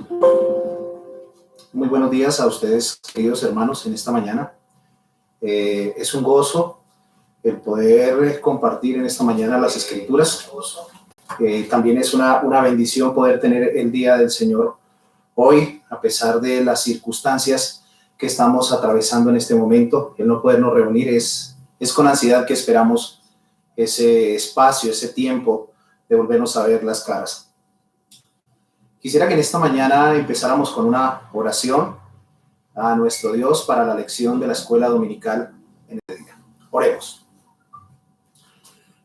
Muy buenos días a ustedes, queridos hermanos, en esta mañana. Es un gozo el poder compartir en esta mañana las Escrituras. También es una bendición poder tener el día del Señor hoy, a pesar de las circunstancias que estamos atravesando en este momento. El no podernos reunir es con ansiedad que esperamos ese espacio, ese tiempo de volvernos a ver las caras. Quisiera que en esta mañana empezáramos con una oración a nuestro Dios para la lección de la escuela dominical en este día. Oremos.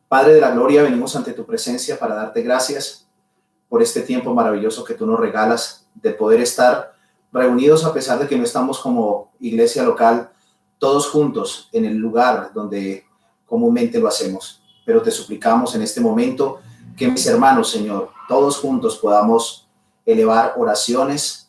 Padre de la gloria, venimos ante tu presencia para darte gracias por este tiempo maravilloso que tú nos regalas de poder estar reunidos a pesar de que no estamos como iglesia local todos juntos en el lugar donde comúnmente lo hacemos. Pero te suplicamos en este momento que mis hermanos, Señor, todos juntos podamos elevar oraciones,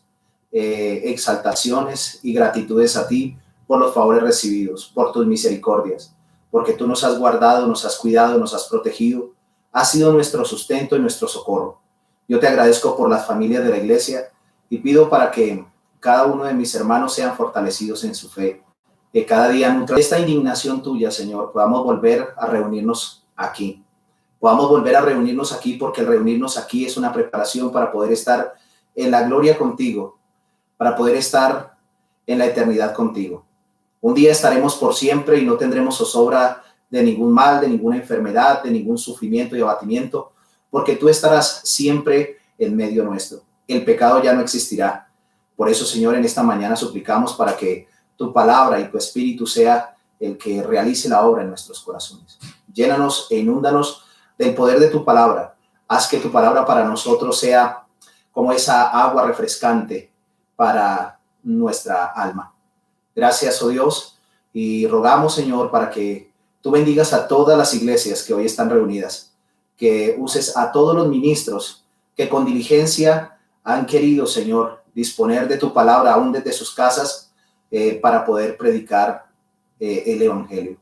exaltaciones y gratitudes a ti por los favores recibidos, por tus misericordias, porque tú nos has guardado, nos has cuidado, nos has protegido, has sido nuestro sustento y nuestro socorro. Yo te agradezco por las familias de la iglesia y pido para que cada uno de mis hermanos sean fortalecidos en su fe, que cada día nutra esta indignación tuya, Señor, podamos volver a reunirnos aquí. Podamos volver a reunirnos aquí, porque el reunirnos aquí es una preparación para poder estar en la gloria contigo, para poder estar en la eternidad contigo. Un día estaremos por siempre y no tendremos zozobra de ningún mal, de ninguna enfermedad, de ningún sufrimiento y abatimiento, porque tú estarás siempre en medio nuestro. El pecado ya no existirá. Por eso, Señor, en esta mañana suplicamos para que tu palabra y tu espíritu sea el que realice la obra en nuestros corazones. Llénanos e inúndanos del poder de tu palabra. Haz que tu palabra para nosotros sea como esa agua refrescante para nuestra alma. Gracias, oh Dios, y rogamos, Señor, para que tú bendigas a todas las iglesias que hoy están reunidas, que uses a todos los ministros que con diligencia han querido, Señor, disponer de tu palabra aún desde sus casas para poder predicar el evangelio.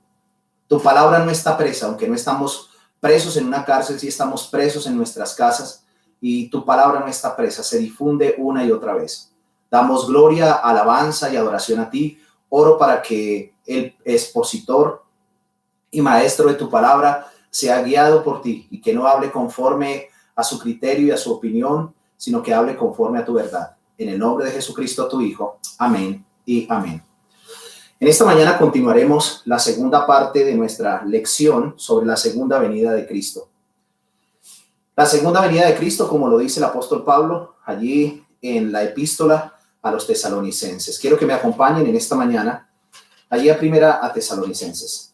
Tu palabra no está presa, aunque no estamos presos en una cárcel, sí estamos presos en nuestras casas, y tu palabra no está presa, se difunde una y otra vez. Damos gloria, alabanza y adoración a ti. Oro para que el expositor y maestro de tu palabra sea guiado por ti y que no hable conforme a su criterio y a su opinión, sino que hable conforme a tu verdad. En el nombre de Jesucristo, tu Hijo. Amén y amén. En esta mañana continuaremos la segunda parte de nuestra lección sobre la segunda venida de Cristo. La segunda venida de Cristo, como lo dice el apóstol Pablo allí en la epístola a los tesalonicenses. Quiero que me acompañen en esta mañana allí a primera a Tesalonicenses.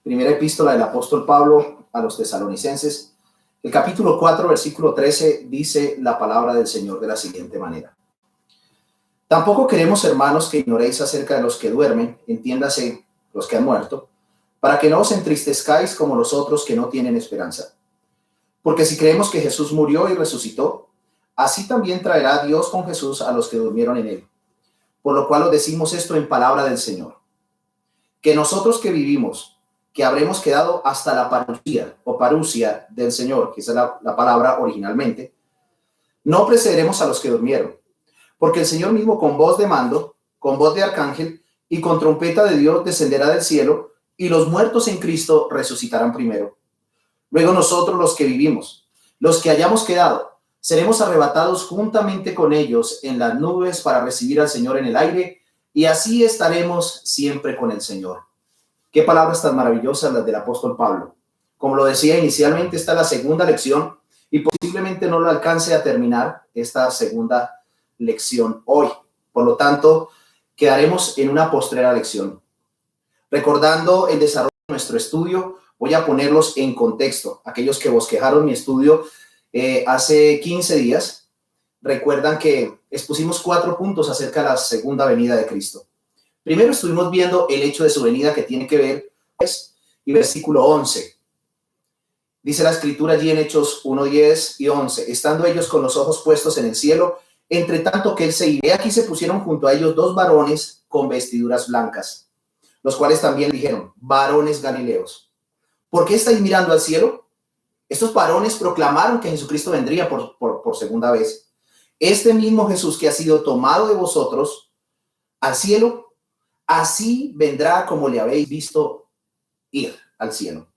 Primera epístola del apóstol Pablo a los tesalonicenses. El capítulo 4, versículo 13 dice la palabra del Señor de la siguiente manera. Tampoco queremos, hermanos, que ignoréis acerca de los que duermen, entiéndase los que han muerto, para que no os entristezcáis como los otros que no tienen esperanza. Porque si creemos que Jesús murió y resucitó, así también traerá Dios con Jesús a los que durmieron en él. Por lo cual os decimos esto en palabra del Señor, que nosotros que vivimos, que habremos quedado hasta la parusia o parusia del Señor, que esa es la palabra originalmente, no precederemos a los que durmieron. Porque el Señor mismo con voz de mando, con voz de arcángel y con trompeta de Dios descenderá del cielo, y los muertos en Cristo resucitarán primero. Luego nosotros los que vivimos, los que hayamos quedado, seremos arrebatados juntamente con ellos en las nubes para recibir al Señor en el aire, y así estaremos siempre con el Señor. Qué palabras tan maravillosas las del apóstol Pablo. Como lo decía inicialmente, esta es la segunda lección y posiblemente no lo alcance a terminar esta segunda lección hoy. Por lo tanto, quedaremos en una postrera lección. Recordando el desarrollo de nuestro estudio, voy a ponerlos en contexto. Aquellos que bosquejaron mi estudio hace 15 días, recuerdan que expusimos 4 puntos acerca de la segunda venida de Cristo. Primero estuvimos viendo el hecho de su venida que tiene que ver, y versículo 11. Dice la escritura allí en Hechos 1, 10 y 11. Estando ellos con los ojos puestos en el cielo, entre tanto que él se iba, aquí se pusieron junto a ellos 2 varones con vestiduras blancas, los cuales también dijeron, varones galileos, ¿por qué estáis mirando al cielo? Estos varones proclamaron que Jesucristo vendría por segunda vez. Este mismo Jesús que ha sido tomado de vosotros al cielo, así vendrá como le habéis visto ir al cielo.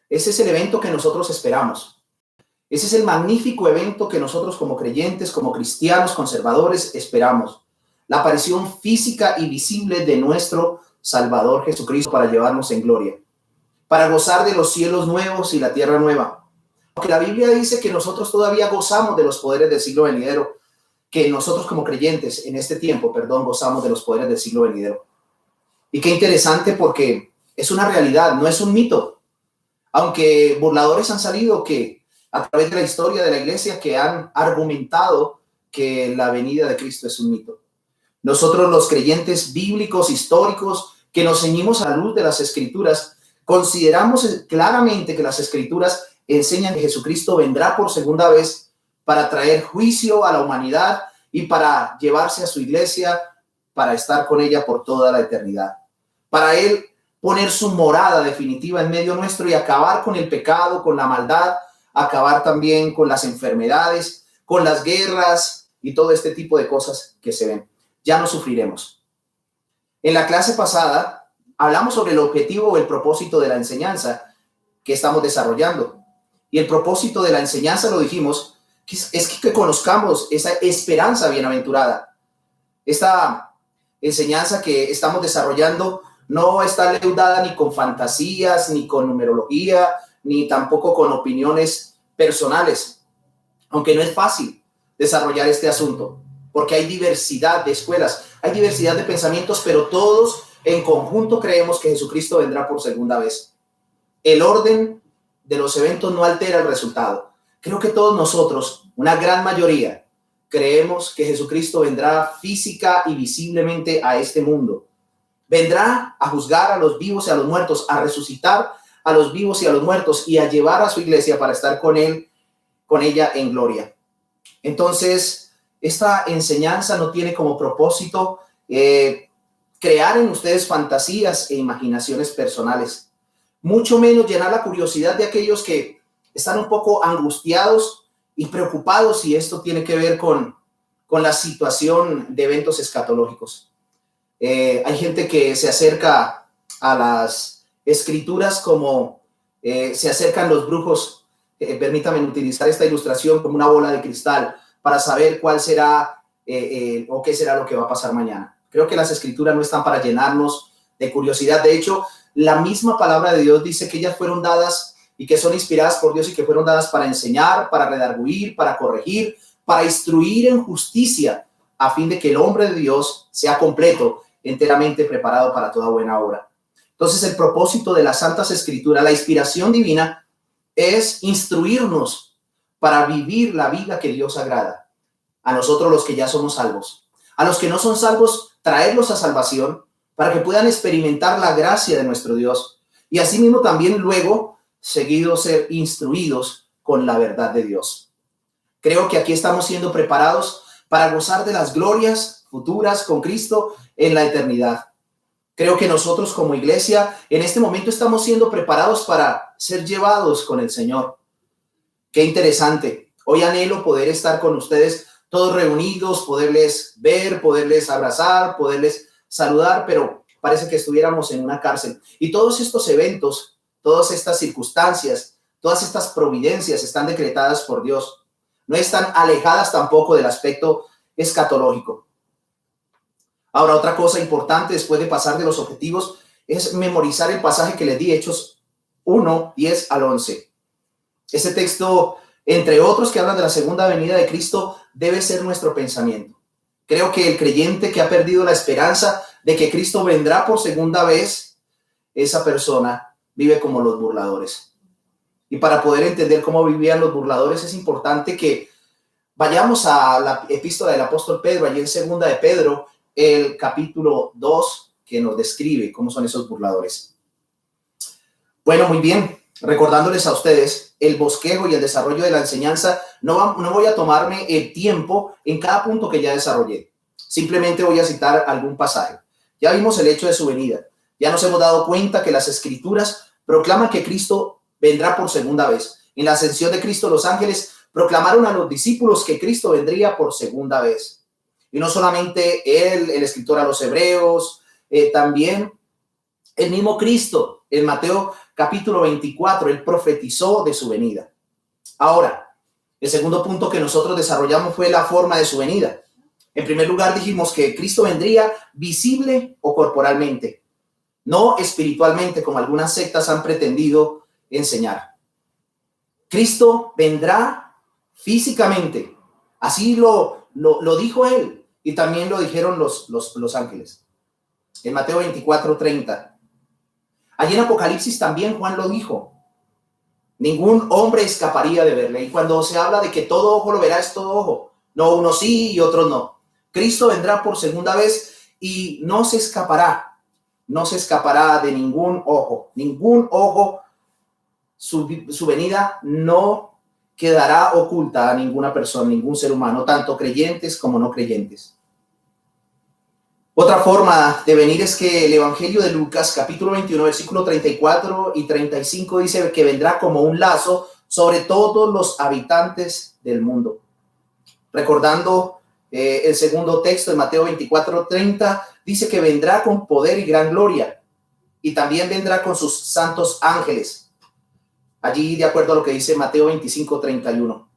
Ese es el evento que nosotros esperamos. Ese es el magnífico evento que nosotros como creyentes, como cristianos conservadores esperamos. La aparición física y visible de nuestro Salvador Jesucristo para llevarnos en gloria, para gozar de los cielos nuevos y la tierra nueva. Porque la Biblia dice que nosotros todavía gozamos de los poderes del siglo venidero, que nosotros como creyentes en este tiempo, gozamos de los poderes del siglo venidero. Y qué interesante porque es una realidad, no es un mito. Aunque burladores han salido que a través de la historia de la iglesia que han argumentado que la venida de Cristo es un mito. Nosotros los creyentes bíblicos, históricos, que nos ceñimos a la luz de las Escrituras, consideramos claramente que las Escrituras enseñan que Jesucristo vendrá por segunda vez para traer juicio a la humanidad y para llevarse a su iglesia, para estar con ella por toda la eternidad. Para Él poner su morada definitiva en medio nuestro y acabar con el pecado, con la maldad, acabar también con las enfermedades, con las guerras y todo este tipo de cosas que se ven. Ya no sufriremos. En la clase pasada hablamos sobre el objetivo o el propósito de la enseñanza que estamos desarrollando. Y el propósito de la enseñanza, lo dijimos, es que conozcamos esa esperanza bienaventurada. Esta enseñanza que estamos desarrollando no está leudada ni con fantasías, ni con numerología, ni tampoco con opiniones personales. Aunque no es fácil desarrollar este asunto, porque hay diversidad de escuelas, hay diversidad de pensamientos, pero todos en conjunto creemos que Jesucristo vendrá por segunda vez. El orden de los eventos no altera el resultado. Creo que todos nosotros, una gran mayoría, creemos que Jesucristo vendrá física y visiblemente a este mundo. Vendrá a juzgar a los vivos y a los muertos, a resucitar a los vivos y a los muertos y a llevar a su iglesia para estar con él, con ella en gloria. Entonces, esta enseñanza no tiene como propósito crear en ustedes fantasías e imaginaciones personales, mucho menos llenar la curiosidad de aquellos que están un poco angustiados y preocupados si esto tiene que ver con la situación de eventos escatológicos. Hay gente que se acerca a las escrituras como se acercan los brujos, permítanme utilizar esta ilustración como una bola de cristal para saber cuál será o qué será lo que va a pasar mañana. Creo que las escrituras no están para llenarnos de curiosidad. De hecho, la misma palabra de Dios dice que ellas fueron dadas y que son inspiradas por Dios y que fueron dadas para enseñar, para redarguir, para corregir, para instruir en justicia, a fin de que el hombre de Dios sea completo, enteramente preparado para toda buena obra. Entonces, el propósito de las Santas Escrituras, la inspiración divina, es instruirnos para vivir la vida que Dios agrada. A nosotros los que ya somos salvos. A los que no son salvos, traerlos a salvación para que puedan experimentar la gracia de nuestro Dios. Y asimismo también luego, seguidos, ser instruidos con la verdad de Dios. Creo que aquí estamos siendo preparados para gozar de las glorias futuras con Cristo en la eternidad. Creo que nosotros como iglesia en este momento estamos siendo preparados para ser llevados con el Señor. Qué interesante. Hoy anhelo poder estar con ustedes todos reunidos, poderles ver, poderles abrazar, poderles saludar, pero parece que estuviéramos en una cárcel. Y todos estos eventos, todas estas circunstancias, todas estas providencias están decretadas por Dios. No están alejadas tampoco del aspecto escatológico. Ahora, otra cosa importante después de pasar de los objetivos es memorizar el pasaje que les di, Hechos 1, 10 al 11. Ese texto, entre otros que hablan de la segunda venida de Cristo, debe ser nuestro pensamiento. Creo que el creyente que ha perdido la esperanza de que Cristo vendrá por segunda vez, esa persona vive como los burladores. Y para poder entender cómo vivían los burladores es importante que vayamos a la epístola del apóstol Pedro, allí en segunda de Pedro, el capítulo 2, que nos describe cómo son esos burladores. Bueno, muy bien, recordándoles a ustedes el bosquejo y el desarrollo de la enseñanza, no voy a tomarme el tiempo en cada punto que ya desarrollé. Simplemente voy a citar algún pasaje. Ya vimos el hecho de su venida. Ya nos hemos dado cuenta que las escrituras proclaman que Cristo vendrá por segunda vez. En la ascensión de Cristo, los ángeles proclamaron a los discípulos que Cristo vendría por segunda vez. Y no solamente él, el escritor a los hebreos, también el mismo Cristo, en Mateo capítulo 24, él profetizó de su venida. Ahora, el segundo punto que nosotros desarrollamos fue la forma de su venida. En primer lugar, dijimos que Cristo vendría visible o corporalmente, no espiritualmente, como algunas sectas han pretendido enseñar. Cristo vendrá físicamente. Así lo dijo él y también lo dijeron los ángeles. En Mateo 24:30. Allí en Apocalipsis también Juan lo dijo. Ningún hombre escaparía de verle. Y cuando se habla de que todo ojo lo verá, es todo ojo. No, unos sí y otros no. Cristo vendrá por segunda vez y no se escapará. No se escapará de ningún ojo. Ningún ojo. Su venida no quedará oculta a ninguna persona, ningún ser humano, tanto creyentes como no creyentes. Otra forma de venir es que el Evangelio de Lucas, capítulo 21, versículo 34 y 35, dice que vendrá como un lazo sobre todos los habitantes del mundo. Recordando el segundo texto de Mateo 24:30, dice que vendrá con poder y gran gloria, y también vendrá con sus santos ángeles. Allí, de acuerdo a lo que dice Mateo 25:31.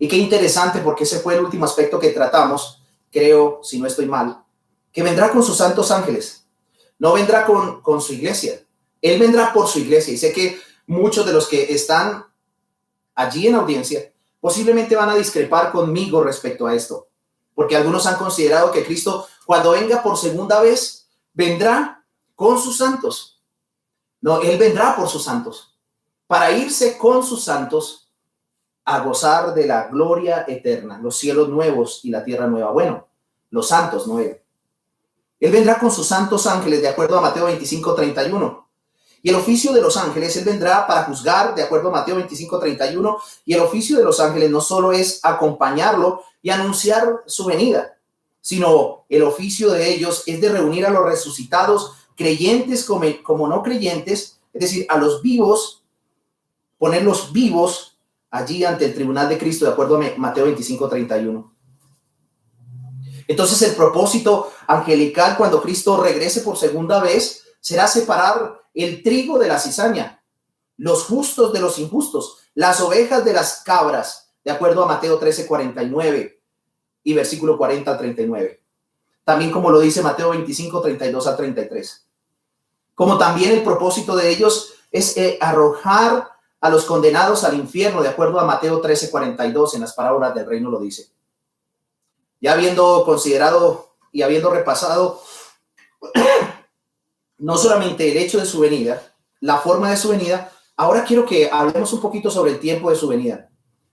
Y qué interesante, porque ese fue el último aspecto que tratamos, creo, si no estoy mal, que vendrá con sus santos ángeles. No vendrá con su iglesia. Él vendrá por su iglesia. Y sé que muchos de los que están allí en audiencia posiblemente van a discrepar conmigo respecto a esto, porque algunos han considerado que Cristo, cuando venga por segunda vez, vendrá con sus santos. No, él vendrá por sus santos, para irse con sus santos a gozar de la gloria eterna, los cielos nuevos y la tierra nueva. Bueno, los santos, no él. Él vendrá con sus santos ángeles, de acuerdo a Mateo 25:31. Y el oficio de los ángeles, él vendrá para juzgar, de acuerdo a Mateo 25:31. Y el oficio de los ángeles no solo es acompañarlo y anunciar su venida, sino el oficio de ellos es de reunir a los resucitados, creyentes como no creyentes, es decir, a los vivos, ponerlos vivos allí ante el tribunal de Cristo, de acuerdo a Mateo 25:31. Entonces el propósito angelical cuando Cristo regrese por segunda vez será separar el trigo de la cizaña, los justos de los injustos, las ovejas de las cabras, de acuerdo a Mateo 13:49 y versículo 40 al 39. También como lo dice Mateo 25:32 al 33. Como también el propósito de ellos es arrojar a los condenados al infierno, de acuerdo a Mateo 13:42, en las parábolas del reino lo dice. Ya habiendo considerado y habiendo repasado no solamente el hecho de su venida, la forma de su venida, ahora quiero que hablemos un poquito sobre el tiempo de su venida.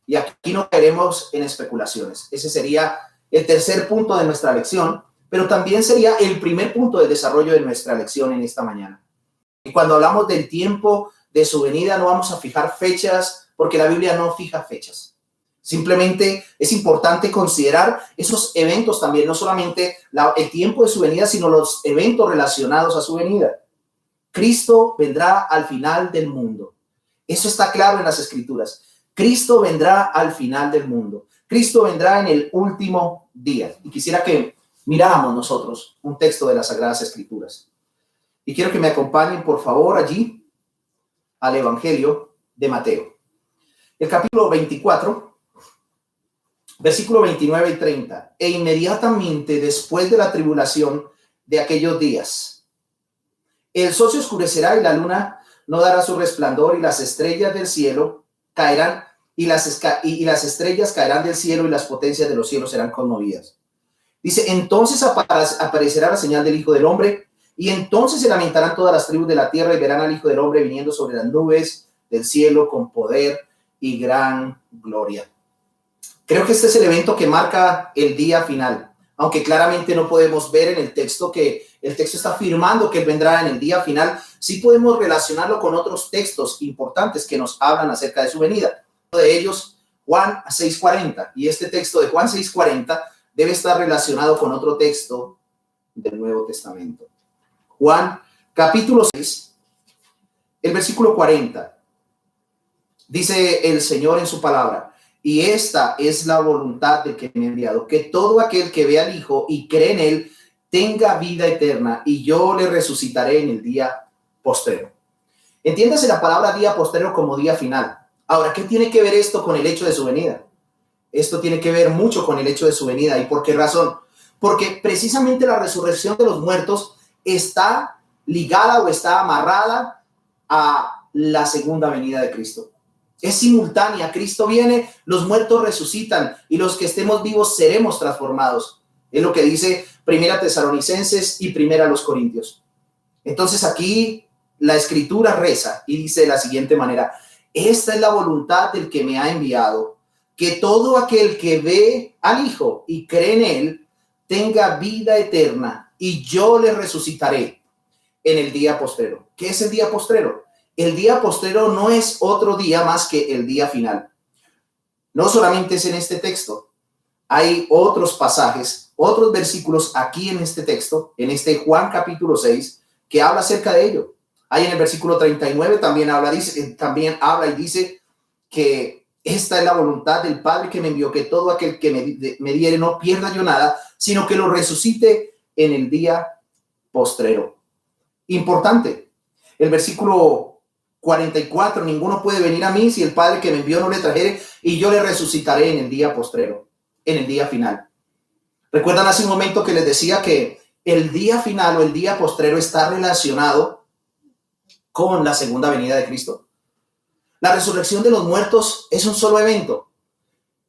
Y aquí no caeremos en especulaciones. Ese sería el tercer punto de nuestra lección, pero también sería el primer punto del desarrollo de nuestra lección en esta mañana. Y cuando hablamos del tiempo de su venida, no vamos a fijar fechas, porque la Biblia no fija fechas. Simplemente es importante considerar esos eventos también, no solamente el tiempo de su venida, sino los eventos relacionados a su venida. Cristo vendrá al final del mundo. Eso está claro en las Escrituras. Cristo vendrá al final del mundo. Cristo vendrá en el último día. Y quisiera que miráramos nosotros un texto de las Sagradas Escrituras. Y quiero que me acompañen, por favor, allí al Evangelio de Mateo. El capítulo 24. Versículo 29 y 30. E inmediatamente después de la tribulación de aquellos días, el sol se oscurecerá y la luna no dará su resplandor y las estrellas del cielo caerán y las estrellas caerán del cielo y las potencias de los cielos serán conmovidas. Dice, entonces aparecerá la señal del Hijo del Hombre y entonces se lamentarán todas las tribus de la tierra y verán al Hijo del Hombre viniendo sobre las nubes del cielo con poder y gran gloria. Creo que este es el evento que marca el día final, aunque claramente no podemos ver en el texto que el texto está afirmando que él vendrá en el día final. Sí podemos relacionarlo con otros textos importantes que nos hablan acerca de su venida. Uno de ellos, Juan 6:40, y este texto de Juan 6:40 debe estar relacionado con otro texto del Nuevo Testamento. Juan capítulo 6, el versículo 40. Dice el Señor en su palabra, y esta es la voluntad del que me ha enviado, que todo aquel que ve al Hijo y cree en él tenga vida eterna, y yo le resucitaré en el día postrero. Entiéndase la palabra día postrero como día final. Ahora, ¿qué tiene que ver esto con el hecho de su venida? Esto tiene que ver mucho con el hecho de su venida. ¿Y por qué razón? Porque precisamente la resurrección de los muertos está ligada o está amarrada a la segunda venida de Cristo. Es simultánea. Cristo viene, los muertos resucitan y los que estemos vivos seremos transformados. Es lo que dice Primera Tesalonicenses y Primera los Corintios. Entonces aquí la Escritura reza y dice de la siguiente manera: esta es la voluntad del que me ha enviado, que todo aquel que ve al Hijo y cree en él tenga vida eterna, y yo le resucitaré en el día postrero. ¿Qué es el día postrero? El día postrero no es otro día más que el día final. No solamente es en este texto. Hay otros pasajes, otros versículos aquí en este texto, en este Juan capítulo 6, que habla acerca de ello. Ahí en el versículo 39 también habla y dice que esta es la voluntad del Padre que me envió, que todo aquel que me diere no pierda yo nada, sino que lo resucite en el día postrero. Importante. El versículo 44, ninguno puede venir a mí si el Padre que me envió no le trajere, y yo le resucitaré en el día postrero, en el día final. ¿Recuerdan hace un momento que les decía que el día final o el día postrero está relacionado con la segunda venida de Cristo? La resurrección de los muertos es un solo evento.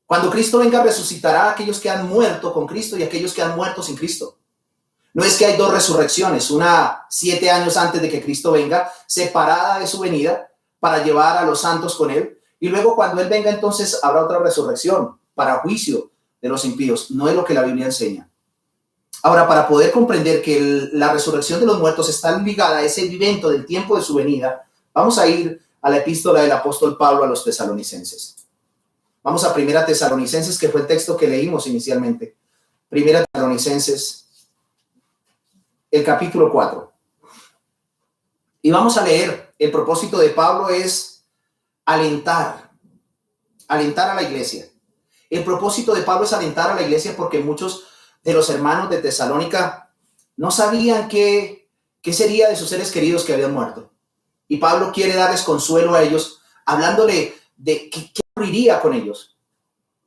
Cuando Cristo venga, resucitará a aquellos que han muerto con Cristo y a aquellos que han muerto sin Cristo. No es que hay dos resurrecciones, una 7 años antes de que Cristo venga, separada de su venida, para llevar a los santos con él, y luego cuando él venga, entonces habrá otra resurrección para juicio de los impíos. No es lo que la Biblia enseña. Ahora, para poder comprender que la resurrección de los muertos está ligada a ese evento del tiempo de su venida, vamos a ir a la epístola del apóstol Pablo a los tesalonicenses. Vamos a Primera Tesalonicenses, que fue el texto que leímos inicialmente. Primera Tesalonicenses, el capítulo 4. Y vamos a leer, el propósito de Pablo es alentar a la iglesia. El propósito de Pablo es alentar a la iglesia porque muchos de los hermanos de Tesalónica no sabían qué sería de sus seres queridos que habían muerto. Y Pablo quiere darles consuelo a ellos, hablándole de qué ocurriría con ellos.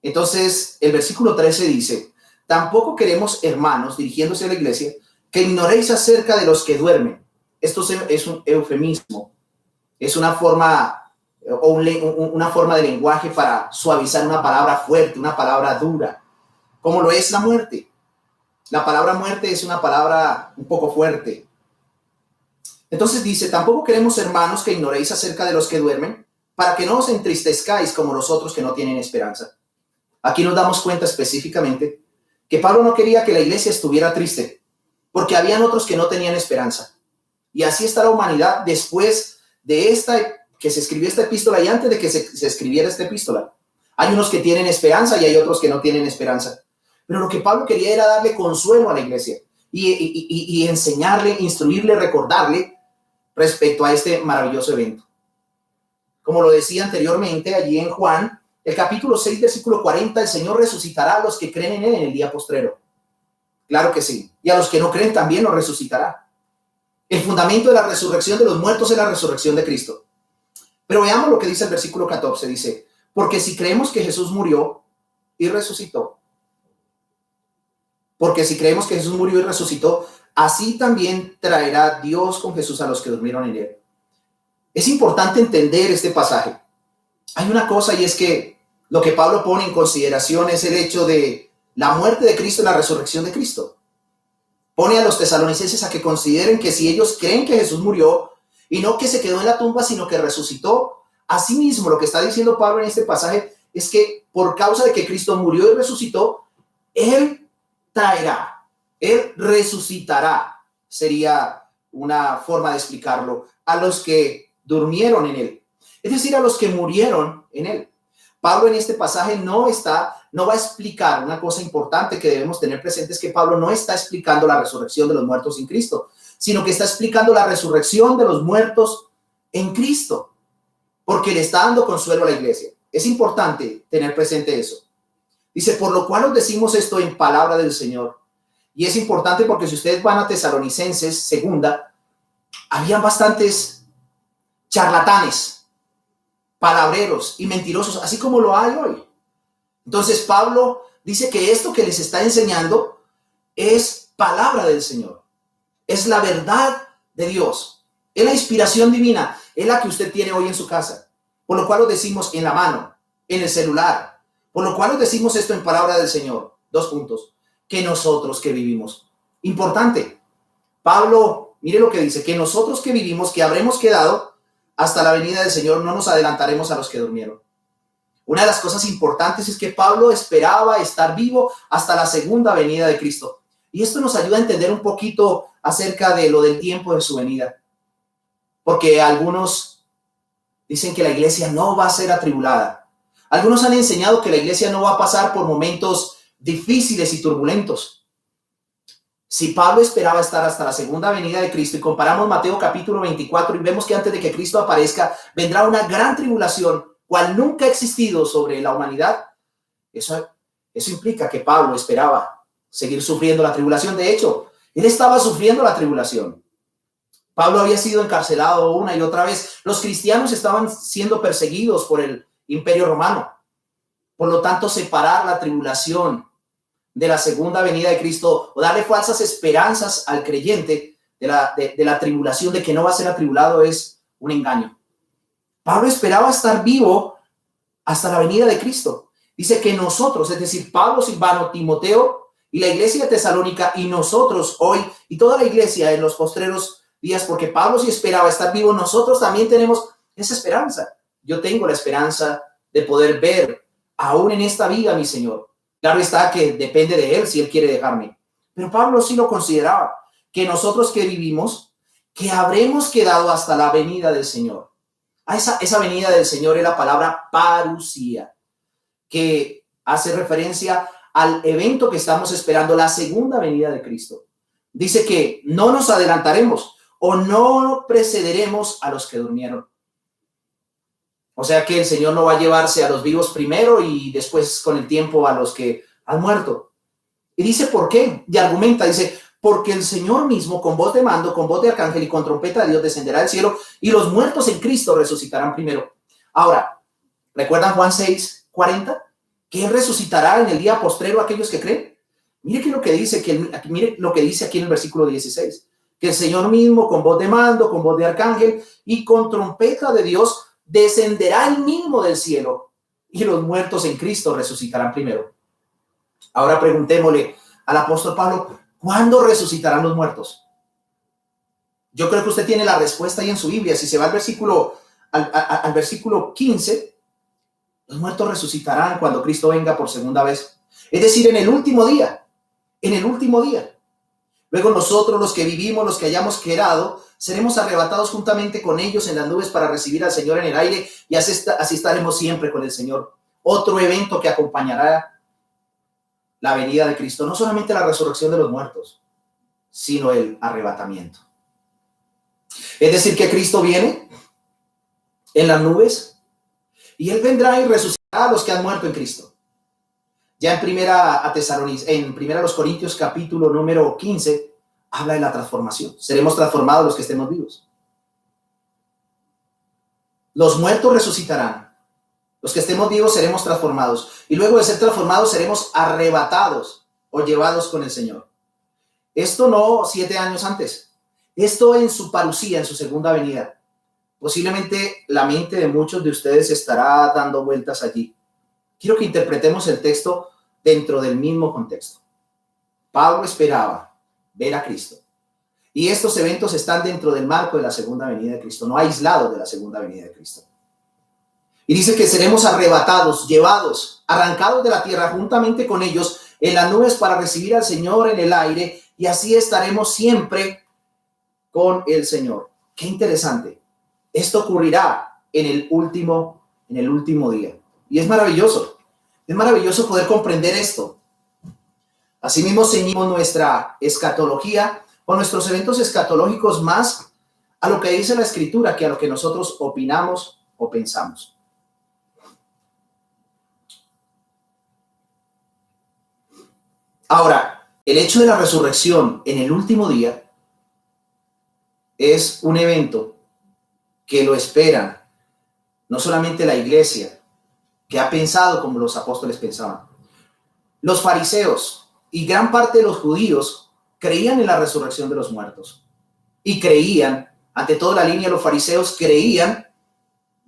Entonces, el versículo 13 dice: tampoco queremos, hermanos, dirigiéndose a la iglesia, que ignoréis acerca de los que duermen. Esto es un eufemismo, es una forma o una forma de lenguaje para suavizar una palabra fuerte, una palabra dura, como lo es la muerte. La palabra muerte es una palabra un poco fuerte. Entonces dice: tampoco queremos, hermanos, que ignoréis acerca de los que duermen, para que no os entristezcáis como los otros que no tienen esperanza. Aquí nos damos cuenta específicamente que Pablo no quería que la iglesia estuviera triste, porque habían otros que no tenían esperanza. Y así está la humanidad después de que se escribió esta epístola y antes de que se escribiera esta epístola. Hay unos que tienen esperanza y hay otros que no tienen esperanza. Pero lo que Pablo quería era darle consuelo a la iglesia y enseñarle, instruirle, recordarle respecto a este maravilloso evento. Como lo decía anteriormente allí en Juan, el capítulo 6, versículo 40, el Señor resucitará a los que creen en él en el día postrero. Claro que sí. Y a los que no creen también los resucitará. El fundamento de la resurrección de los muertos es la resurrección de Cristo. Pero veamos lo que dice el versículo 14. Dice: porque si creemos que Jesús murió y resucitó, así también traerá Dios con Jesús a los que durmieron en él. Es importante entender este pasaje. Hay una cosa, y es que lo que Pablo pone en consideración es el hecho de la muerte de Cristo y la resurrección de Cristo. Pone a los tesalonicenses a que consideren que si ellos creen que Jesús murió y no que se quedó en la tumba, sino que resucitó, asimismo lo que está diciendo Pablo en este pasaje es que por causa de que Cristo murió y resucitó, Él traerá, Él resucitará, sería una forma de explicarlo, a los que durmieron en Él, es decir, a los que murieron en Él. Pablo en este pasaje no va a explicar una cosa importante que debemos tener presente, es que Pablo no está explicando la resurrección de los muertos en Cristo, sino que está explicando la resurrección de los muertos en Cristo. porque le está dando consuelo a la iglesia. Es importante tener presente eso. Dice, por lo cual os decimos esto en palabra del Señor. Y es importante porque si ustedes van a Tesalonicenses, segunda, habían bastantes charlatanes, palabreros y mentirosos, así como lo hay hoy. Entonces Pablo dice que esto que les está enseñando es palabra del Señor. Es la verdad de Dios. Es la inspiración divina. Es la que usted tiene hoy en su casa. Por lo cual lo decimos en la mano, en el celular. Por lo cual os decimos esto en palabra del Señor. 2 puntos. Que nosotros que vivimos. Importante. Pablo, mire lo que dice. Que nosotros que vivimos, que habremos quedado hasta la venida del Señor, no nos adelantaremos a los que durmieron. Una de las cosas importantes es que Pablo esperaba estar vivo hasta la segunda venida de Cristo. Y esto nos ayuda a entender un poquito acerca de lo del tiempo de su venida. Porque algunos dicen que la iglesia no va a ser atribulada. Algunos han enseñado que la iglesia no va a pasar por momentos difíciles y turbulentos. Si Pablo esperaba estar hasta la segunda venida de Cristo y comparamos Mateo capítulo 24 y vemos que antes de que Cristo aparezca vendrá una gran tribulación, cual nunca ha existido sobre la humanidad, eso implica que Pablo esperaba seguir sufriendo la tribulación. De hecho, él estaba sufriendo la tribulación. Pablo había sido encarcelado una y otra vez. Los cristianos estaban siendo perseguidos por el Imperio Romano. Por lo tanto, separar la tribulación de la segunda venida de Cristo o darle falsas esperanzas al creyente de la tribulación, de que no va a ser atribulado, es un engaño. Pablo esperaba estar vivo hasta la venida de Cristo. Dice que nosotros, es decir, Pablo, Silvano, Timoteo y la iglesia de Tesalónica y nosotros hoy y toda la iglesia en los postreros días, porque Pablo sí esperaba estar vivo, nosotros también tenemos esa esperanza. Yo tengo la esperanza de poder ver aún en esta vida a mi Señor. Claro está que depende de Él si Él quiere dejarme. Pero Pablo sí lo consideraba, que nosotros que vivimos, que habremos quedado hasta la venida del Señor. A esa venida del Señor es la palabra parusía, que hace referencia al evento que estamos esperando, la segunda venida de Cristo. Dice que no nos adelantaremos o no precederemos a los que durmieron. O sea que el Señor no va a llevarse a los vivos primero y después con el tiempo a los que han muerto. Y dice ¿por qué? Y argumenta, dice, porque el Señor mismo con voz de mando, con voz de arcángel y con trompeta de Dios descenderá del cielo y los muertos en Cristo resucitarán primero. Ahora, ¿recuerdan Juan 6:40? Que Él resucitará en el día postrero a aquellos que creen. Mire lo que dice, mire lo que dice aquí en el versículo 16. Que el Señor mismo con voz de mando, con voz de arcángel y con trompeta de Dios descenderá él mismo del cielo y los muertos en Cristo resucitarán primero. Ahora preguntémosle al apóstol Pablo, ¿cuándo resucitarán los muertos? Yo creo que usted tiene la respuesta ahí en su Biblia. Si se va al versículo 15, los muertos resucitarán cuando Cristo venga por segunda vez. Es decir, en el último día. En el último día. Luego nosotros, los que vivimos, los que hayamos quedado, seremos arrebatados juntamente con ellos en las nubes para recibir al Señor en el aire y así estaremos siempre con el Señor. Otro evento que acompañará la venida de Cristo, no solamente la resurrección de los muertos, sino el arrebatamiento. Es decir, que Cristo viene en las nubes y Él vendrá y resucitará a los que han muerto en Cristo. Ya en primera a los Corintios capítulo número 15 habla de la transformación. Seremos transformados los que estemos vivos. Los muertos resucitarán. Los que estemos vivos seremos transformados. Y luego de ser transformados seremos arrebatados o llevados con el Señor. Esto no 7 años antes. Esto en su parusía, en su segunda venida. Posiblemente la mente de muchos de ustedes estará dando vueltas allí. Quiero que interpretemos el texto dentro del mismo contexto. Pablo esperaba ver a Cristo. Y estos eventos están dentro del marco de la segunda venida de Cristo, no aislados de la segunda venida de Cristo. Y dice que seremos arrebatados, llevados, arrancados de la tierra juntamente con ellos en las nubes para recibir al Señor en el aire y así estaremos siempre con el Señor. Qué interesante. Esto ocurrirá en el último día. Y es maravilloso. Es maravilloso poder comprender esto. Asimismo, ceñimos nuestra escatología o nuestros eventos escatológicos más a lo que dice la Escritura que a lo que nosotros opinamos o pensamos. Ahora, el hecho de la resurrección en el último día es un evento que lo espera no solamente la iglesia, que ha pensado como los apóstoles pensaban. Los fariseos y gran parte de los judíos creían en la resurrección de los muertos y creían, ante toda la línea de los fariseos, creían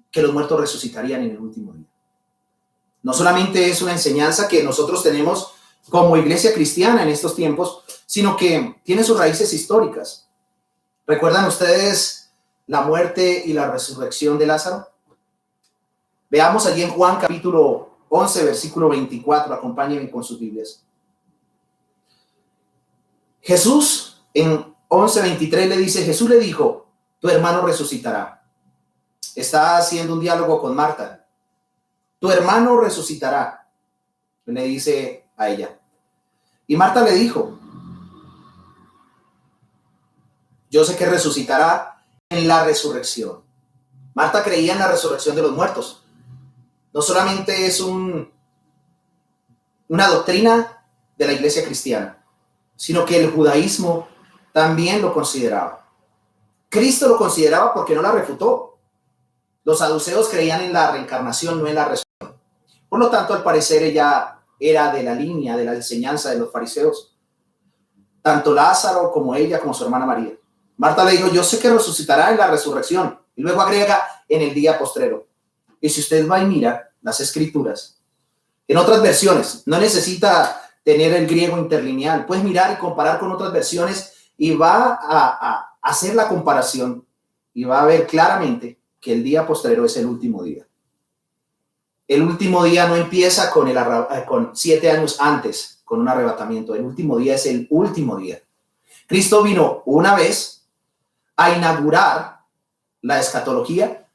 que los muertos resucitarían en el último día. No solamente es una enseñanza que nosotros tenemos como iglesia cristiana en estos tiempos, sino que tiene sus raíces históricas. ¿Recuerdan ustedes la muerte y la resurrección de Lázaro? Veamos allí en Juan capítulo 11, versículo 24. Acompáñenme con sus Biblias. Jesús en 11:23 le dice, Jesús le dijo, tu hermano resucitará. Está haciendo un diálogo con Marta. Tu hermano resucitará, le dice a ella. Y Marta le dijo, yo sé que resucitará en la resurrección. Marta creía en la resurrección de los muertos. No solamente es una doctrina de la iglesia cristiana, sino que el judaísmo también lo consideraba. Cristo lo consideraba porque no la refutó. Los saduceos creían en la reencarnación, no en la resurrección. Por lo tanto, al parecer ella era de la línea, de la enseñanza de los fariseos. Tanto Lázaro como ella, como su hermana María. Marta le dijo, yo sé que resucitará en la resurrección. Y luego agrega, en el día postrero. Y si usted va y mira las escrituras, en otras versiones, no necesita tener el griego interlineal, puedes mirar y comparar con otras versiones y va a hacer la comparación y va a ver claramente que el día postrero es el último día. El último día no empieza con 7 años antes, con un arrebatamiento. El último día es el último día. Cristo vino una vez a inaugurar la escatología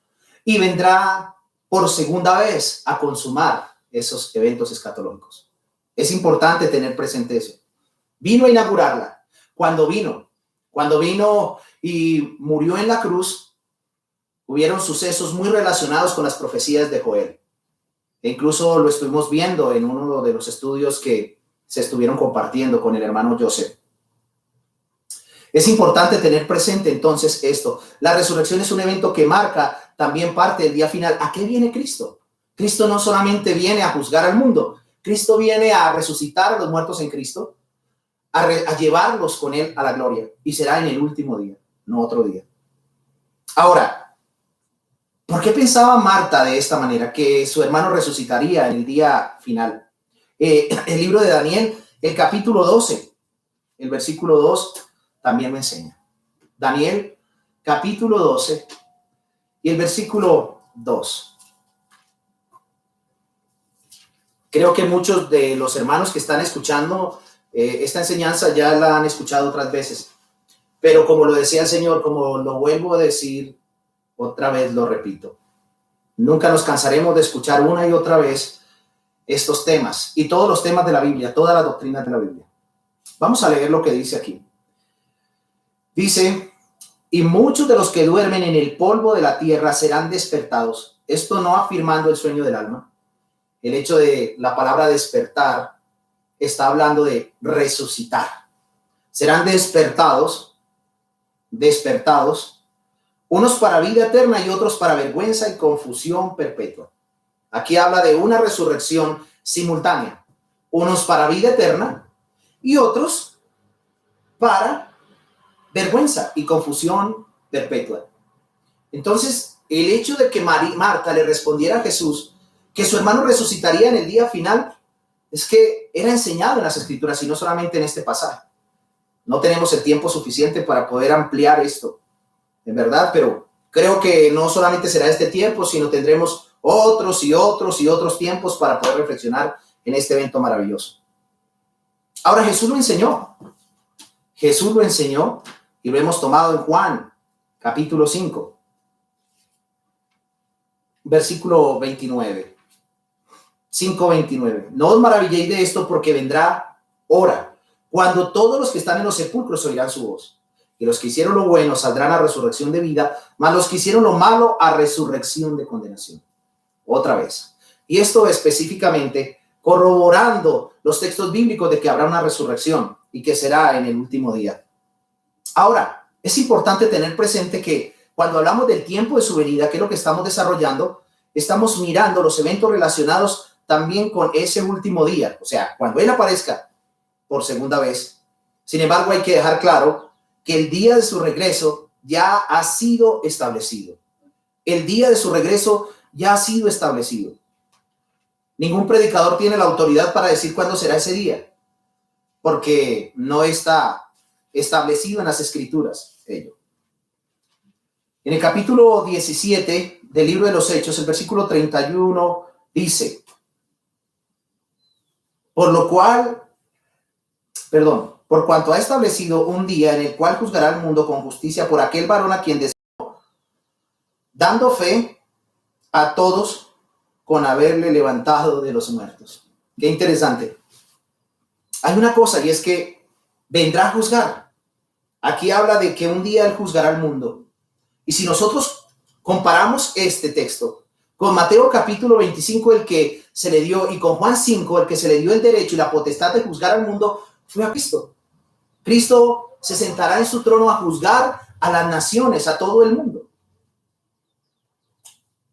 y vendrá por segunda vez a consumar esos eventos escatológicos. Es importante tener presente eso. Vino a inaugurarla. Cuando vino y murió en la cruz, hubieron sucesos muy relacionados con las profecías de Joel. E incluso lo estuvimos viendo en uno de los estudios que se estuvieron compartiendo con el hermano Joseph. Es importante tener presente entonces esto. La resurrección es un evento que marca también parte del día final. ¿A qué viene Cristo? Cristo no solamente viene a juzgar al mundo. Cristo viene a resucitar a los muertos en Cristo, a llevarlos con él a la gloria. Y será en el último día, no otro día. Ahora, ¿por qué pensaba Marta de esta manera? Que su hermano resucitaría en el día final. El libro de Daniel, el capítulo 12, el versículo 2, también me enseña. Daniel, capítulo 12 y el versículo 2. Creo que muchos de los hermanos que están escuchando esta enseñanza ya la han escuchado otras veces. Pero como lo decía el Señor, como lo vuelvo a decir, otra vez lo repito. Nunca nos cansaremos de escuchar una y otra vez estos temas y todos los temas de la Biblia, todas las doctrinas de la Biblia. Vamos a leer lo que dice aquí. Dice, y muchos de los que duermen en el polvo de la tierra serán despertados. Esto no afirmando el sueño del alma. El hecho de la palabra despertar está hablando de resucitar. Serán despertados, unos para vida eterna y otros para vergüenza y confusión perpetua. Aquí habla de una resurrección simultánea. Unos para vida eterna y otros para vergüenza y confusión perpetua. Entonces, el hecho de que Marta le respondiera a Jesús que su hermano resucitaría en el día final es que era enseñado en las Escrituras y no solamente en este pasaje. No tenemos el tiempo suficiente para poder ampliar esto, en verdad, pero creo que no solamente será este tiempo, sino tendremos otros y otros y otros tiempos para poder reflexionar en este evento maravilloso. Ahora, Jesús lo enseñó y lo hemos tomado en Juan, capítulo 5, versículo 29. 5:29. No os maravilléis de esto, porque vendrá hora cuando todos los que están en los sepulcros oirán su voz Y los que hicieron lo bueno saldrán a resurrección de vida, mas los que hicieron lo malo a resurrección de condenación. Otra vez. Y esto específicamente corroborando los textos bíblicos de que habrá una resurrección y que será en el último día. Ahora, es importante tener presente que cuando hablamos del tiempo de su venida, que es lo que estamos desarrollando, estamos mirando los eventos relacionados también con ese último día, o sea, cuando Él aparezca por segunda vez. Sin embargo, hay que dejar claro que el día de su regreso ya ha sido establecido. El día de su regreso ya ha sido establecido. Ningún predicador tiene la autoridad para decir cuándo será ese día, porque no está establecido en las Escrituras ello. En el capítulo 17 del libro de los Hechos, el versículo 31 dice, por cuanto ha establecido un día en el cual juzgará al mundo con justicia por aquel varón a quien designó, dando fe a todos con haberle levantado de los muertos. Qué interesante. Hay una cosa y es que vendrá a juzgar. Aquí habla de que un día Él juzgará al mundo. Y si nosotros comparamos este texto con Mateo capítulo 25, el que se le dio, y con Juan 5, el que se le dio el derecho y la potestad de juzgar al mundo, fue a Cristo. Cristo se sentará en su trono a juzgar a las naciones, a todo el mundo.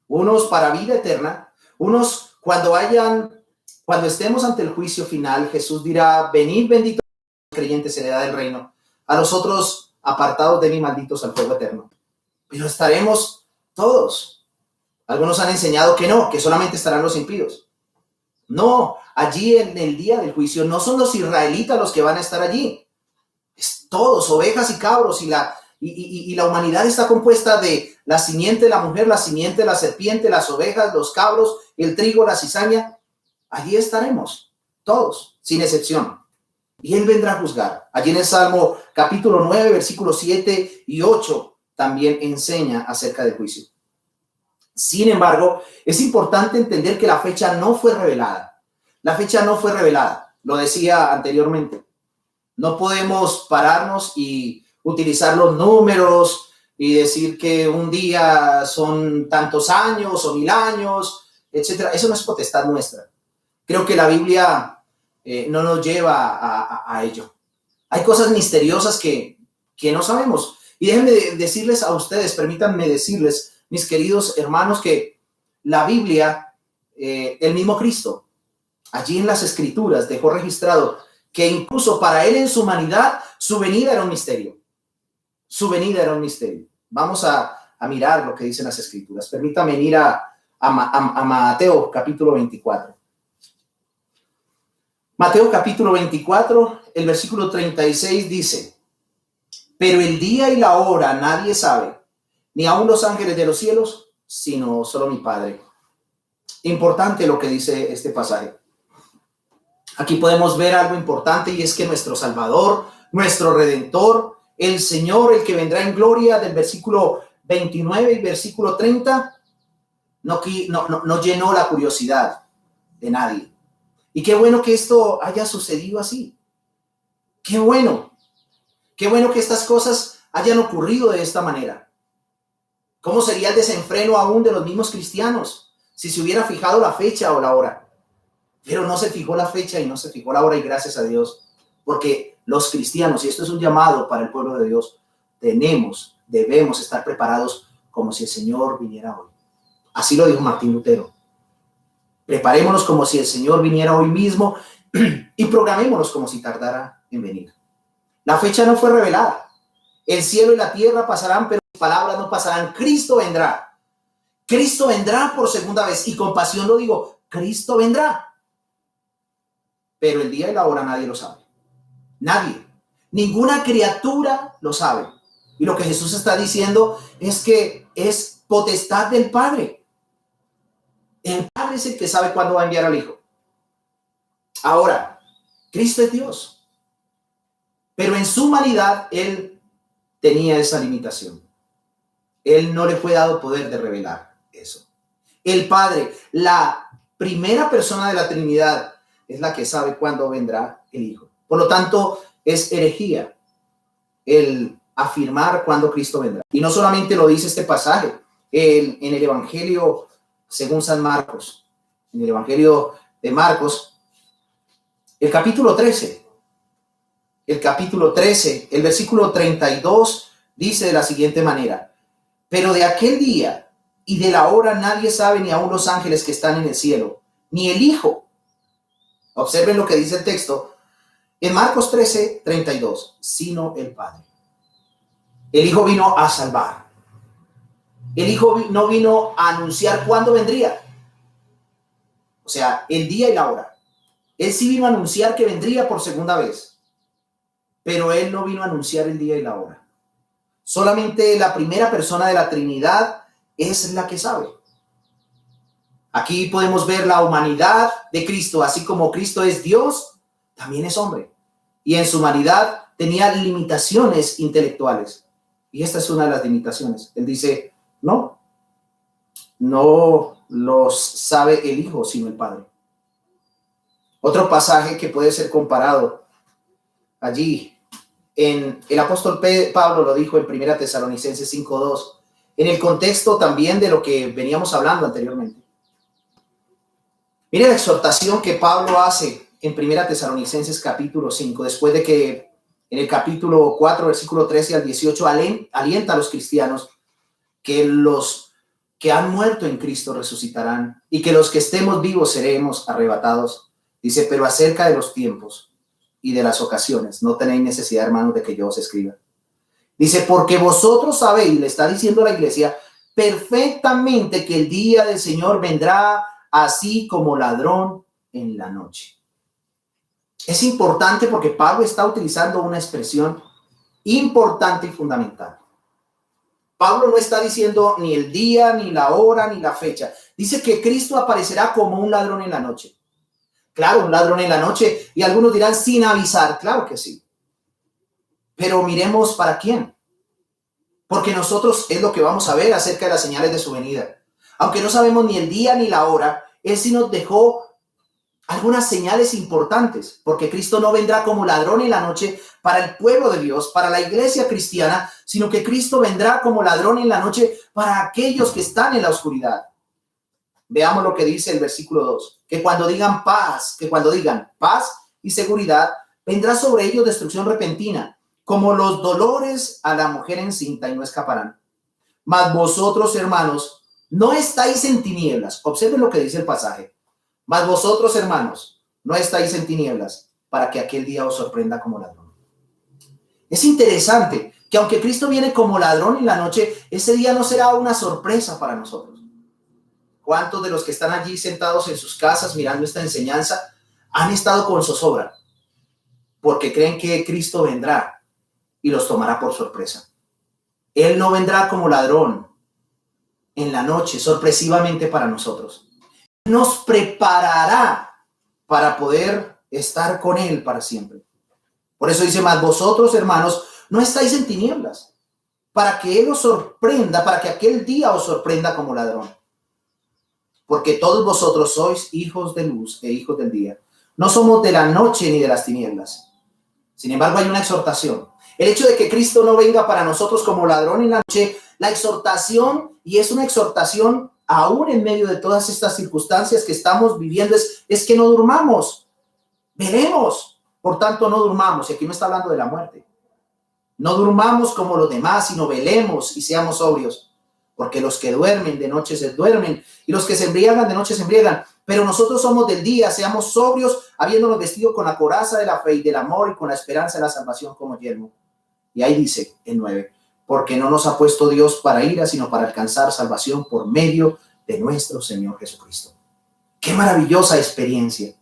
Unos para vida eterna, unos cuando estemos ante el juicio final, Jesús dirá, venid benditos creyentes, heredad del reino. A los otros, apartados de mí, malditos al fuego eterno. Pero estaremos todos. Algunos han enseñado que no, que solamente estarán los impíos. No, allí en el día del juicio no son los israelitas los que van a estar allí. Es todos, ovejas y cabros, y la humanidad está compuesta de la simiente de la mujer, la simiente de la serpiente, las ovejas, los cabros, el trigo, la cizaña. Allí estaremos, todos, sin excepción. Y Él vendrá a juzgar. Allí en el Salmo capítulo 9, versículos 7 y 8, también enseña acerca del juicio. Sin embargo, es importante entender que la fecha no fue revelada. La fecha no fue revelada. Lo decía anteriormente. No podemos pararnos y utilizar los números y decir que un día son tantos años o 1000 años, etcétera. Eso no es potestad nuestra. Creo que la Biblia no nos lleva a ello. Hay cosas misteriosas que no sabemos. Y déjenme decirles a ustedes, permítanme decirles, mis queridos hermanos, que la Biblia, el mismo Cristo, allí en las Escrituras dejó registrado que incluso para Él en su humanidad, su venida era un misterio. Su venida era un misterio. Vamos a mirar lo que dicen las Escrituras. Permítame ir a Mateo capítulo 24. Mateo capítulo 24, el versículo 36 dice, pero el día y la hora nadie sabe, ni aun los ángeles de los cielos, sino solo mi Padre. Importante lo que dice este pasaje. Aquí podemos ver algo importante y es que nuestro Salvador, nuestro Redentor, el Señor, el que vendrá en gloria, del versículo 29 y versículo 30, no llenó la curiosidad de nadie. Y qué bueno que esto haya sucedido así. Qué bueno que estas cosas hayan ocurrido de esta manera. ¿Cómo sería el desenfreno aún de los mismos cristianos si se hubiera fijado la fecha o la hora? Pero no se fijó la fecha y no se fijó la hora, y gracias a Dios, porque los cristianos, y esto es un llamado para el pueblo de Dios, debemos estar preparados como si el Señor viniera hoy. Así lo dijo Martín Lutero. Preparémonos como si el Señor viniera hoy mismo y programémonos como si tardara en venir. La fecha no fue revelada. El cielo y la tierra pasarán, pero sus palabras no pasarán. Cristo vendrá. Cristo vendrá por segunda vez. Y con pasión lo digo, Cristo vendrá. Pero el día y la hora nadie lo sabe. Nadie. Ninguna criatura lo sabe. Y lo que Jesús está diciendo es que es potestad del Padre. El Padre es el que sabe cuándo va a enviar al Hijo. Ahora, Cristo es Dios. Pero en su humanidad, Él tenía esa limitación. Él no le fue dado poder de revelar eso. El Padre, la primera persona de la Trinidad, es la que sabe cuándo vendrá el Hijo. Por lo tanto, es herejía el afirmar cuándo Cristo vendrá. Y no solamente lo dice este pasaje, en el Evangelio según San Marcos, en el Evangelio de Marcos, el capítulo 13, el versículo 32 dice de la siguiente manera: pero de aquel día y de la hora nadie sabe, ni aun los ángeles que están en el cielo, ni el Hijo. Observen lo que dice el texto en Marcos 13, 32, sino el Padre. El Hijo vino a salvar. El Hijo no vino a anunciar cuándo vendría. O sea, el día y la hora. Él sí vino a anunciar que vendría por segunda vez, pero Él no vino a anunciar el día y la hora. Solamente la primera persona de la Trinidad es la que sabe. Aquí podemos ver la humanidad de Cristo. Así como Cristo es Dios, también es hombre. Y en su humanidad tenía limitaciones intelectuales. Y esta es una de las limitaciones. Él dice, no los sabe el Hijo, sino el Padre. Otro pasaje que puede ser comparado allí, en el apóstol Pablo lo dijo en 1 Tesalonicenses 5:2, en el contexto también de lo que veníamos hablando anteriormente. Mire la exhortación que Pablo hace en 1 Tesalonicenses capítulo 5, después de que en el capítulo 4, versículo 13 al 18, alienta a los cristianos que los que han muerto en Cristo resucitarán y que los que estemos vivos seremos arrebatados. Dice, pero acerca de los tiempos y de las ocasiones, no tenéis necesidad, hermanos, de que yo os escriba. Dice, porque vosotros sabéis, le está diciendo la iglesia, perfectamente que el día del Señor vendrá así como ladrón en la noche. Es importante porque Pablo está utilizando una expresión importante y fundamental. Pablo no está diciendo ni el día, ni la hora, ni la fecha. Dice que Cristo aparecerá como un ladrón en la noche. Claro, un ladrón en la noche, y algunos dirán sin avisar. Claro que sí. Pero miremos para quién. Porque nosotros es lo que vamos a ver acerca de las señales de su venida. Aunque no sabemos ni el día ni la hora, Él sí nos dejó algunas señales importantes, porque Cristo no vendrá como ladrón en la noche para el pueblo de Dios, para la iglesia cristiana, sino que Cristo vendrá como ladrón en la noche para aquellos que están en la oscuridad. Veamos lo que dice el versículo 2, que cuando digan paz y seguridad, vendrá sobre ellos destrucción repentina, como los dolores a la mujer encinta, y no escaparán. Mas vosotros, hermanos, no estáis en tinieblas. Observen lo que dice el pasaje. Mas vosotros, hermanos, no estáis en tinieblas para que aquel día os sorprenda como ladrón. Es interesante que aunque Cristo viene como ladrón en la noche, ese día no será una sorpresa para nosotros. ¿Cuántos de los que están allí sentados en sus casas mirando esta enseñanza han estado con zozobra? Porque creen que Cristo vendrá y los tomará por sorpresa. Él no vendrá como ladrón en la noche, sorpresivamente para nosotros. Nos preparará para poder estar con Él para siempre. Por eso dice, más vosotros, hermanos, no estáis en tinieblas, para que Él os sorprenda, para que aquel día os sorprenda como ladrón. Porque todos vosotros sois hijos de luz e hijos del día. No somos de la noche ni de las tinieblas. Sin embargo, hay una exhortación. El hecho de que Cristo no venga para nosotros como ladrón en la noche, la exhortación, y es una exhortación aún en medio de todas estas circunstancias que estamos viviendo, es que no durmamos, veremos, por tanto no durmamos, y aquí no está hablando de la muerte, no durmamos como los demás, sino velemos y seamos sobrios, porque los que duermen de noche se duermen, y los que se embriagan de noche se embriagan, pero nosotros somos del día, seamos sobrios, habiéndonos vestido con la coraza de la fe y del amor y con la esperanza de la salvación como yelmo. Y ahí dice el 9, porque no nos ha puesto Dios para ira, sino para alcanzar salvación por medio de nuestro Señor Jesucristo. ¡Qué maravillosa experiencia!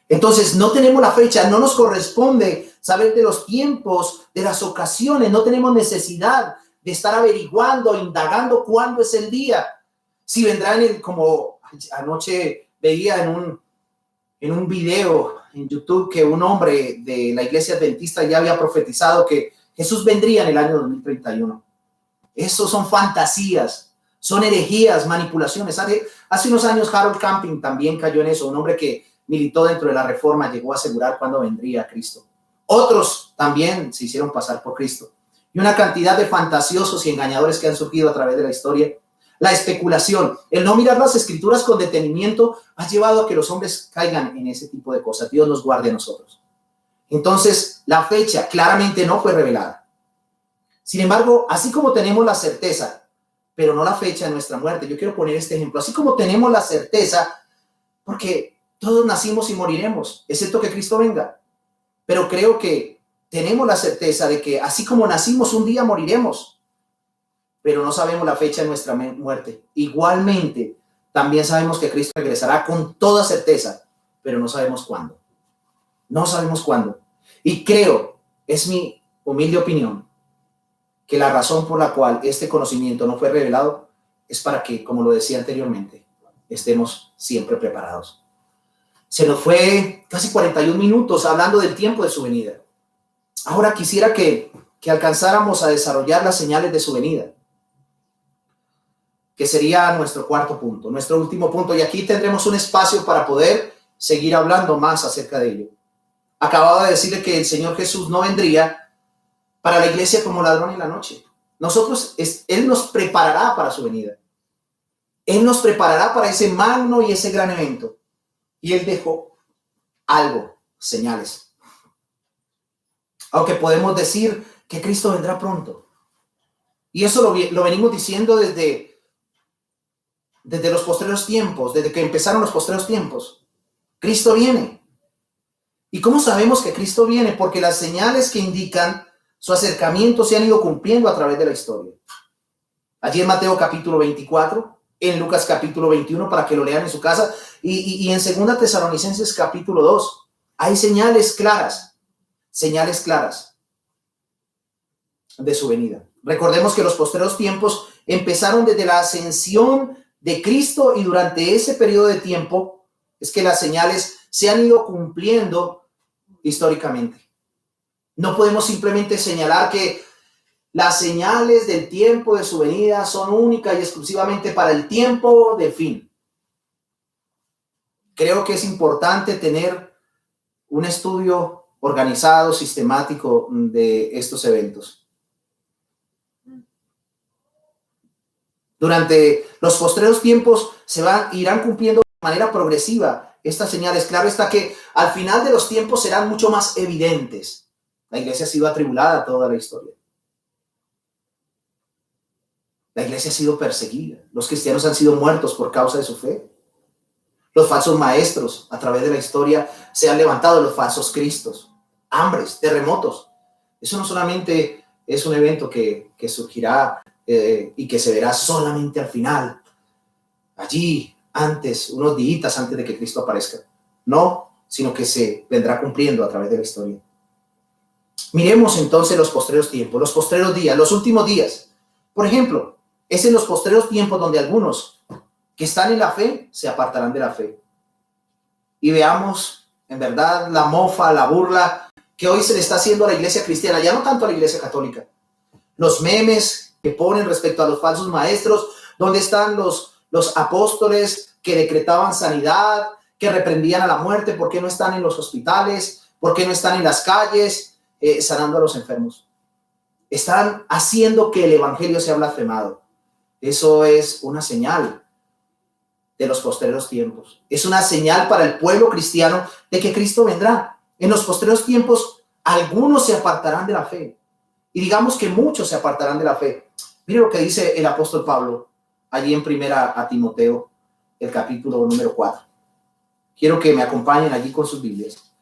Entonces, no tenemos la fecha, no nos corresponde saber de los tiempos, de las ocasiones, no tenemos necesidad de estar averiguando, indagando cuándo es el día. Si vendrá como anoche veía en un video en YouTube que un hombre de la iglesia adventista ya había profetizado que Jesús vendría en el año 2031. Eso son fantasías, son herejías, manipulaciones. Hace unos años Harold Camping también cayó en eso. Un hombre que militó dentro de la Reforma llegó a asegurar cuándo vendría Cristo. Otros también se hicieron pasar por Cristo. y una cantidad de fantasiosos y engañadores que han surgido a través de la historia. La especulación, el no mirar las escrituras con detenimiento ha llevado a que los hombres caigan en ese tipo de cosas. Dios nos guarde a nosotros. Entonces, la fecha claramente no fue revelada. Sin embargo, así como tenemos la certeza, pero no la fecha de nuestra muerte, yo quiero poner este ejemplo. Así como tenemos la certeza, porque todos nacimos y moriremos, excepto que Cristo venga. Pero creo que tenemos la certeza de que así como nacimos, un día moriremos, pero no sabemos la fecha de nuestra muerte. Igualmente, también sabemos que Cristo regresará con toda certeza, pero no sabemos cuándo. No sabemos cuándo. Y creo, es mi humilde opinión, que la razón por la cual este conocimiento no fue revelado es para que, como lo decía anteriormente, estemos siempre preparados. Se nos fue casi 41 minutos hablando del tiempo de su venida. Ahora quisiera que alcanzáramos a desarrollar las señales de su venida, que sería nuestro cuarto punto, nuestro último punto, y aquí tendremos un espacio para poder seguir hablando más acerca de ello. Acababa de decirle que el Señor Jesús no vendría para la iglesia como ladrón en la noche. Él nos preparará para su venida. Él nos preparará para ese magno y ese gran evento. Y Él dejó algo, señales. Aunque podemos decir que Cristo vendrá pronto. Y eso lo venimos diciendo desde los postreros tiempos, desde que empezaron los postreros tiempos. Cristo viene. ¿Y cómo sabemos que Cristo viene? Porque las señales que indican su acercamiento se han ido cumpliendo a través de la historia. Allí en Mateo capítulo 24, en Lucas capítulo 21, para que lo lean en su casa, y en 2 Tesalonicenses capítulo 2, hay señales claras de su venida. Recordemos que los postreros tiempos empezaron desde la ascensión de Cristo, y durante ese periodo de tiempo es que las señales se han ido cumpliendo históricamente. No podemos simplemente señalar que las señales del tiempo de su venida son únicas y exclusivamente para el tiempo del fin. Creo que es importante tener un estudio organizado, sistemático de estos eventos. Durante los postreros tiempos irán cumpliendo de manera progresiva estas señales. Claro está que al final de los tiempos serán mucho más evidentes. La iglesia ha sido atribulada toda la historia. La iglesia ha sido perseguida. Los cristianos han sido muertos por causa de su fe. Los falsos maestros a través de la historia se han levantado, los falsos cristos, hambres, terremotos. Eso no solamente es un evento que surgirá y que se verá solamente al final, allí antes, unos días antes de que Cristo aparezca. No, sino que se vendrá cumpliendo a través de la historia. Miremos entonces los postreros tiempos, los postreros días, los últimos días. Por ejemplo, es en los postreros tiempos donde algunos que están en la fe se apartarán de la fe. Y veamos, en verdad, la mofa, la burla que hoy se le está haciendo a la iglesia cristiana, ya no tanto a la iglesia católica. Los memes que ponen respecto a los falsos maestros, donde están los apóstoles que decretaban sanidad, que reprendían a la muerte, ¿por qué no están en los hospitales? ¿Por qué no están en las calles sanando a los enfermos? Están haciendo que el evangelio sea blasfemado. Eso es una señal de los postreros tiempos. Es una señal para el pueblo cristiano de que Cristo vendrá. En los postreros tiempos, algunos se apartarán de la fe. Y digamos que muchos se apartarán de la fe. Mire lo que dice el apóstol Pablo allí en primera a Timoteo, el capítulo número 4. Quiero que me acompañen allí con sus Biblias.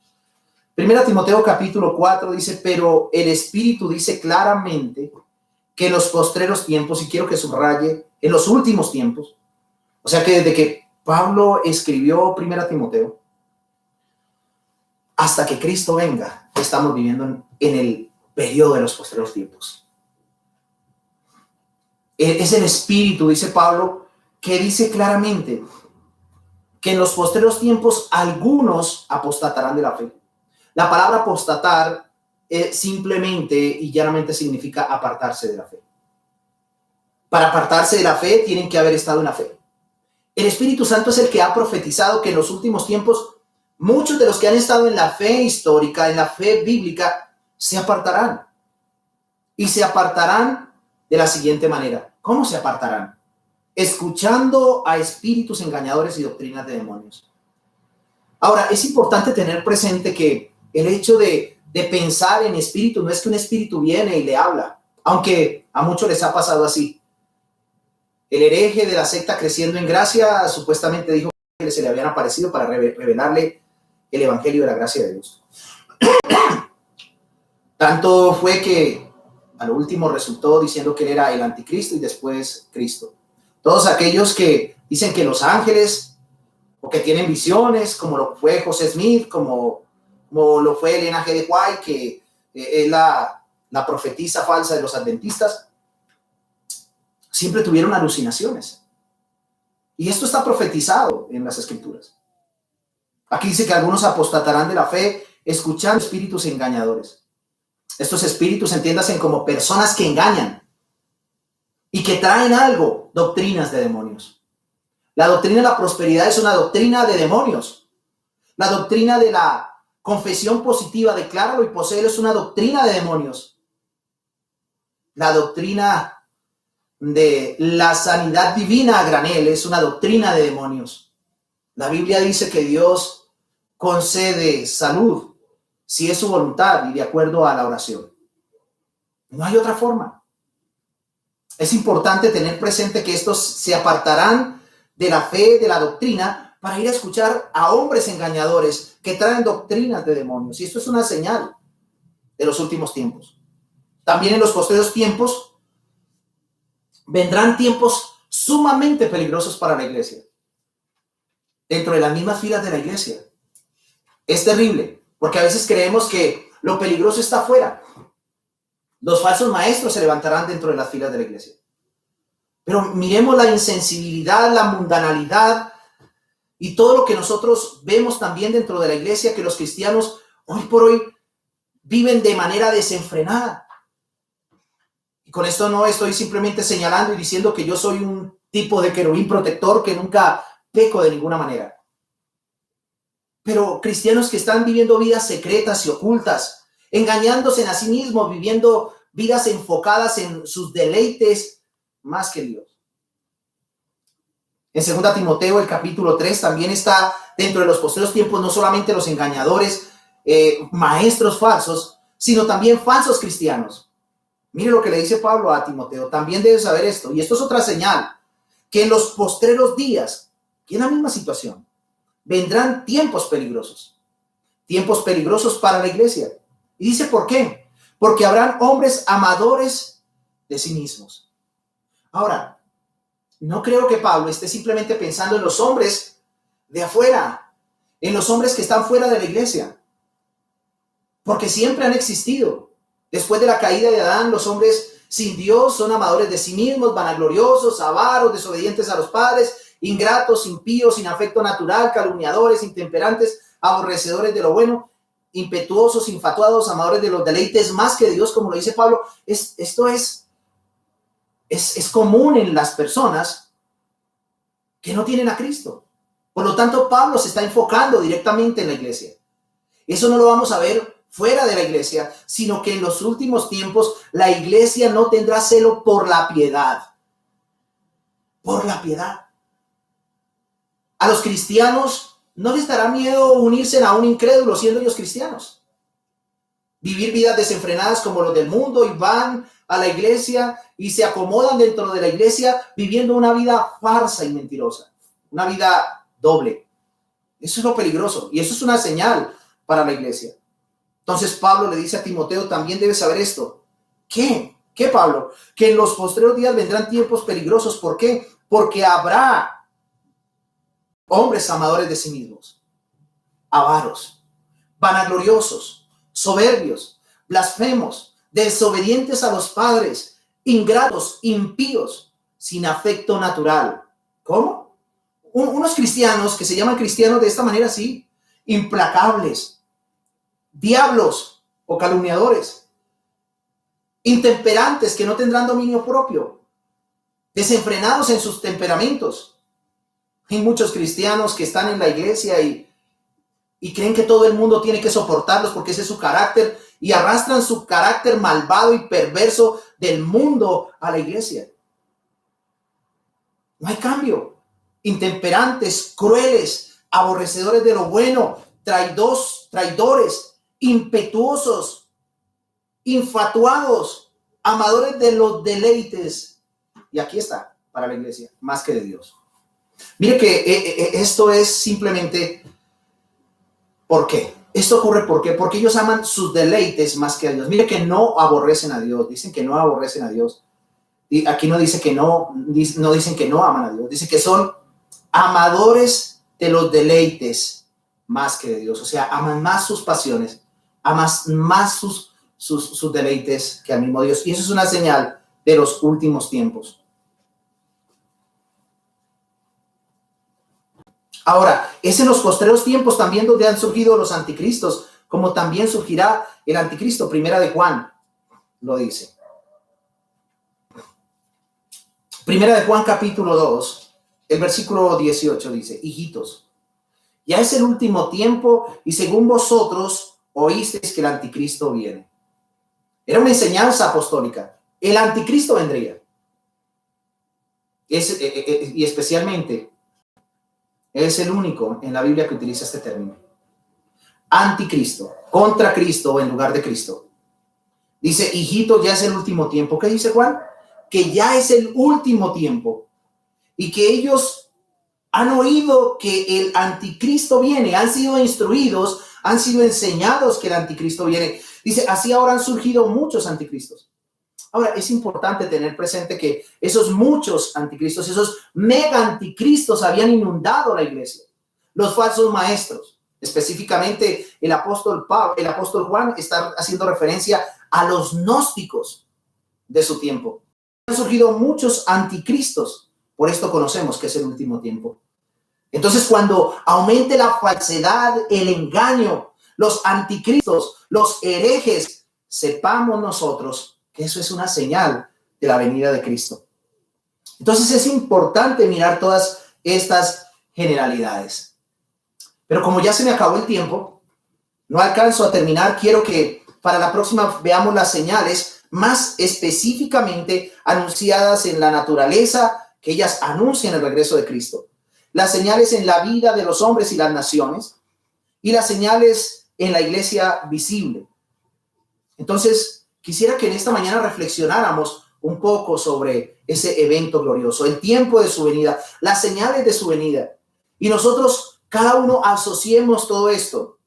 Primera Timoteo capítulo 4 dice, pero el Espíritu dice claramente que en los postreros tiempos, y quiero que subraye, en los últimos tiempos, o sea que desde que Pablo escribió Primera Timoteo, hasta que Cristo venga, estamos viviendo en el periodo de los postreros tiempos. Es el Espíritu, dice Pablo, que dice claramente que en los postreros tiempos algunos apostatarán de la fe. La palabra apostatar simplemente y llanamente significa apartarse de la fe. Para apartarse de la fe tienen que haber estado en la fe. El Espíritu Santo es el que ha profetizado que en los últimos tiempos muchos de los que han estado en la fe histórica, en la fe bíblica, se apartarán. y se apartarán de la siguiente manera. ¿Cómo se apartarán? Escuchando a espíritus engañadores y doctrinas de demonios. Ahora, es importante tener presente que el hecho de pensar en espíritu no es que un espíritu viene y le habla, aunque a muchos les ha pasado así. El hereje de la secta Creciendo en Gracia supuestamente dijo que se le habían aparecido para revelarle el evangelio de la gracia de Dios. Tanto fue que a lo último resultó diciendo que él era el anticristo y después Cristo. Todos aquellos que dicen que los ángeles o que tienen visiones, como lo fue José Smith, como lo fue Elena G. de White, que es la profetisa falsa de los adventistas, siempre tuvieron alucinaciones. Y esto está profetizado en las Escrituras. Aquí dice que algunos apostatarán de la fe escuchando espíritus engañadores. Estos espíritus entiéndase como personas que engañan y que traen algo, doctrinas de demonios. La doctrina de la prosperidad es una doctrina de demonios. La doctrina de la confesión positiva, decláralo y poséelo, es una doctrina de demonios. La doctrina de la sanidad divina a granel es una doctrina de demonios. La Biblia dice que Dios concede salud si es su voluntad y de acuerdo a la oración. No hay otra forma. Es importante tener presente que estos se apartarán de la fe, de la doctrina, para ir a escuchar a hombres engañadores que traen doctrinas de demonios. Y esto es una señal de los últimos tiempos. También en los posteriores tiempos vendrán tiempos sumamente peligrosos para la iglesia. Dentro de las mismas filas de la iglesia. Es terrible, porque a veces creemos que lo peligroso está afuera. Los falsos maestros se levantarán dentro de las filas de la iglesia. Pero miremos la insensibilidad, la mundanalidad y todo lo que nosotros vemos también dentro de la iglesia, que los cristianos hoy por hoy viven de manera desenfrenada. Y con esto no estoy simplemente señalando y diciendo que yo soy un tipo de querubín protector que nunca peco de ninguna manera. Pero cristianos que están viviendo vidas secretas y ocultas, engañándose a sí mismos, viviendo vidas enfocadas en sus deleites más que Dios. En 2 Timoteo, el capítulo 3, también está dentro de los posteriores tiempos, no solamente los engañadores, maestros falsos, sino también falsos cristianos. Mire lo que le dice Pablo a Timoteo, también debes saber esto, y esto es otra señal, que en los postreros días, que en la misma situación, vendrán tiempos peligrosos para la iglesia. Y dice, ¿por qué? Porque habrán hombres amadores de sí mismos. Ahora, no creo que Pablo esté simplemente pensando en los hombres de afuera, en los hombres que están fuera de la iglesia, porque siempre han existido. Después de la caída de Adán, los hombres sin Dios son amadores de sí mismos, vanagloriosos, avaros, desobedientes a los padres, ingratos, impíos, sin afecto natural, calumniadores, intemperantes, aborrecedores de lo bueno, impetuosos, infatuados, amadores de los deleites más que de Dios, como lo dice Pablo. Esto es común en las personas que no tienen a Cristo. Por lo tanto, Pablo se está enfocando directamente en la iglesia. Eso no lo vamos a ver fuera de la iglesia, sino que en los últimos tiempos la iglesia no tendrá celo por la piedad. Por la piedad. A los cristianos no les dará miedo unirse a un incrédulo siendo ellos cristianos. Vivir vidas desenfrenadas como los del mundo y van a la iglesia y se acomodan dentro de la iglesia viviendo una vida farsa y mentirosa. Una vida doble. Eso es lo peligroso y eso es una señal para la iglesia. Entonces Pablo le dice a Timoteo, también debes saber esto. ¿Qué? ¿Qué, Pablo? Que en los postreros días vendrán tiempos peligrosos. ¿Por qué? Porque habrá hombres amadores de sí mismos, avaros, vanagloriosos, soberbios, blasfemos, desobedientes a los padres, ingratos, impíos, sin afecto natural. ¿Cómo? Unos cristianos que se llaman cristianos de esta manera, sí, implacables, diablos o calumniadores, intemperantes que no tendrán dominio propio, desenfrenados en sus temperamentos. Hay muchos cristianos que están en la iglesia y creen que todo el mundo tiene que soportarlos porque ese es su carácter y arrastran su carácter malvado y perverso del mundo a la iglesia. No hay cambio. Intemperantes, crueles, aborrecedores de lo bueno, traidores, impetuosos, infatuados, amadores de los deleites. Y aquí está para la iglesia, más que de Dios. Mire que esto es simplemente ¿por qué? Esto ocurre porque ellos aman sus deleites más que a Dios. Mire que no aborrecen a Dios, dicen que no aborrecen a Dios. Y aquí no dice que no dicen que no aman a Dios, dice que son amadores de los deleites más que de Dios. O sea, aman más sus pasiones, aman más sus deleites que al mismo Dios. Y eso es una señal de los últimos tiempos. Ahora, es en los postreros tiempos también donde han surgido los anticristos, como también surgirá el anticristo. Primera de Juan lo dice. Primera de Juan capítulo 2, el versículo 18 dice: hijitos, ya es el último tiempo y según vosotros oísteis que el anticristo viene. Era una enseñanza apostólica. El anticristo vendría. Y especialmente es el único en la Biblia que utiliza este término. Anticristo, contra Cristo o en lugar de Cristo. Dice, hijito, ya es el último tiempo. ¿Qué dice Juan? Que ya es el último tiempo. Y que ellos han oído que el anticristo viene. Han sido instruidos, han sido enseñados que el anticristo viene. Dice, así ahora han surgido muchos anticristos. Ahora, es importante tener presente que esos muchos anticristos, esos mega anticristos habían inundado la iglesia. Los falsos maestros, específicamente el apóstol Juan está haciendo referencia a los gnósticos de su tiempo. Han surgido muchos anticristos, por esto conocemos que es el último tiempo. Entonces, cuando aumente la falsedad, el engaño, los anticristos, los herejes, sepamos nosotros que eso es una señal de la venida de Cristo. Entonces es importante mirar todas estas generalidades. Pero como ya se me acabó el tiempo, no alcanzo a terminar. Quiero que para la próxima veamos las señales más específicamente anunciadas en la naturaleza, que ellas anuncian el regreso de Cristo. Las señales en la vida de los hombres y las naciones, y las señales en la iglesia visible. Entonces, quisiera que en esta mañana reflexionáramos un poco sobre ese evento glorioso, el tiempo de su venida, las señales de su venida. Y nosotros, cada uno, asociemos todo esto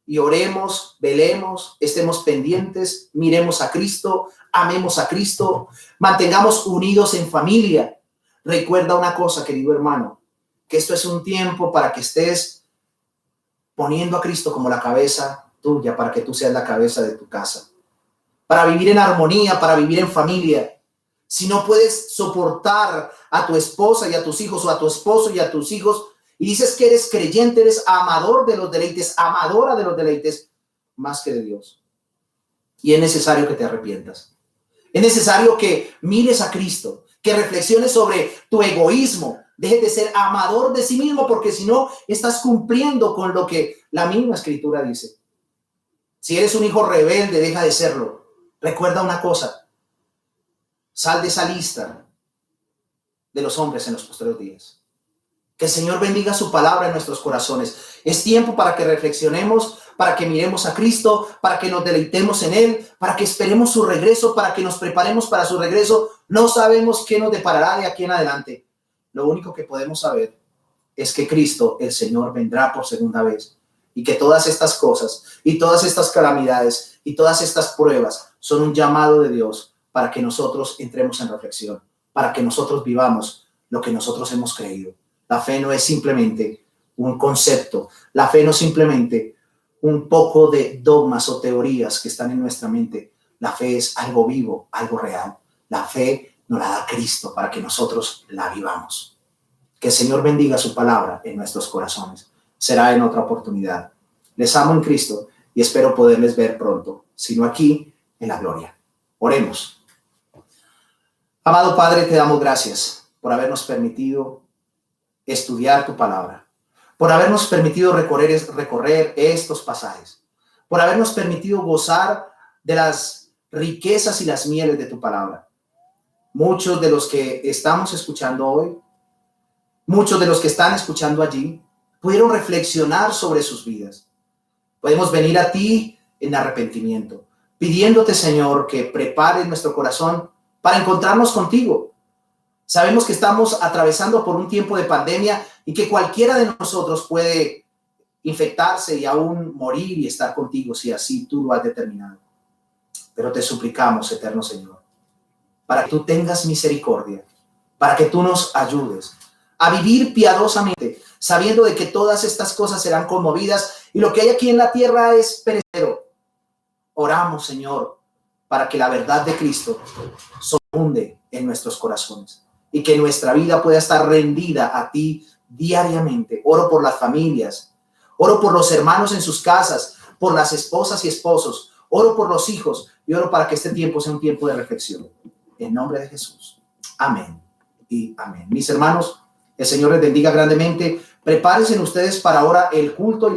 y oremos, velemos, estemos pendientes, miremos a Cristo, amemos a Cristo, mantengamos unidos en familia. Recuerda una cosa, querido hermano, que esto es un tiempo para que estés poniendo a Cristo como la cabeza tuya, para que tú seas la cabeza de tu casa. Para vivir en armonía, para vivir en familia. Si no puedes soportar a tu esposa y a tus hijos, o a tu esposo y a tus hijos, y dices que eres creyente, eres amador de los deleites, amadora de los deleites, más que de Dios. Y es necesario que te arrepientas. Es necesario que mires a Cristo, que reflexiones sobre tu egoísmo. Dejes de ser amador de sí mismo, porque si no, estás cumpliendo con lo que la misma Escritura dice. Si eres un hijo rebelde, deja de serlo. Recuerda una cosa, sal de esa lista de los hombres en los posteriores días. Que el Señor bendiga su palabra en nuestros corazones. Es tiempo para que reflexionemos, para que miremos a Cristo, para que nos deleitemos en Él, para que esperemos su regreso, para que nos preparemos para su regreso. No sabemos qué nos deparará de aquí en adelante. Lo único que podemos saber es que Cristo, el Señor, vendrá por segunda vez. Y que todas estas cosas y todas estas calamidades y todas estas pruebas son un llamado de Dios para que nosotros entremos en reflexión, para que nosotros vivamos lo que nosotros hemos creído. La fe no es simplemente un concepto, la fe no es simplemente un poco de dogmas o teorías que están en nuestra mente. La fe es algo vivo, algo real. La fe nos la da Cristo para que nosotros la vivamos. Que el Señor bendiga su palabra en nuestros corazones. Será en otra oportunidad. Les amo en Cristo y espero poderles ver pronto, sino aquí en la gloria. Oremos. Amado Padre, te damos gracias por habernos permitido estudiar tu palabra, por habernos permitido recorrer estos pasajes, por habernos permitido gozar de las riquezas y las mieles de tu palabra. Muchos de los que estamos escuchando hoy, muchos de los que están escuchando allí, pudieron reflexionar sobre sus vidas. Podemos venir a ti en arrepentimiento, pidiéndote, Señor, que prepares nuestro corazón para encontrarnos contigo. Sabemos que estamos atravesando por un tiempo de pandemia y que cualquiera de nosotros puede infectarse y aún morir y estar contigo si así tú lo has determinado. Pero te suplicamos, eterno Señor, para que tú tengas misericordia, para que tú nos ayudes a vivir piadosamente, sabiendo de que todas estas cosas serán conmovidas y lo que hay aquí en la tierra es perecedero. Oramos, Señor, para que la verdad de Cristo sobreabunde en nuestros corazones y que nuestra vida pueda estar rendida a ti diariamente. Oro por las familias, oro por los hermanos en sus casas, por las esposas y esposos, oro por los hijos y oro para que este tiempo sea un tiempo de reflexión. En nombre de Jesús. Amén y amén. Mis hermanos, el Señor les bendiga grandemente. Prepárense ustedes para ahora el culto y